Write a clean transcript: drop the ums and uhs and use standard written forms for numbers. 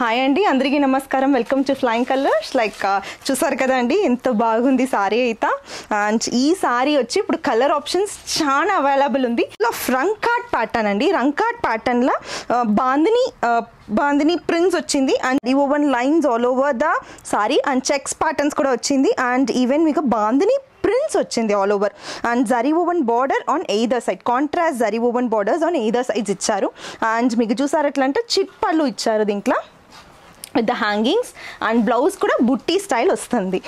Hi అండి, అందరికీ నమస్కారం. Welcome to flying colours. చూసారు కదా అండి, ఎంత బాగుంది సారీ అయితే. అండ్ ఈ సారీ వచ్చి ఇప్పుడు కలర్ ఆప్షన్స్ చాలా అవైలబుల్ ఉంది. ఇలా రంకాట్ ప్యాటర్న్ అండి, రంకాట్ ప్యాటర్న్లో బాందిని ప్రింట్స్ వచ్చింది and woven lines all over the sari and checks patterns కూడా వచ్చింది. అండ్ ఈవెన్ మీకు బాందిని ప్రింట్స్ వచ్చింది all over and zari woven border on either side, contrast zari woven borders on either sides ఇచ్చారు. అండ్ మీకు చూసారు ఎట్లా అంటే చిట్ పళ్ళు ఇచ్చారు దీంట్లో with the hangings and blouse కూడా బుట్టి స్టైల్ వస్తుంది.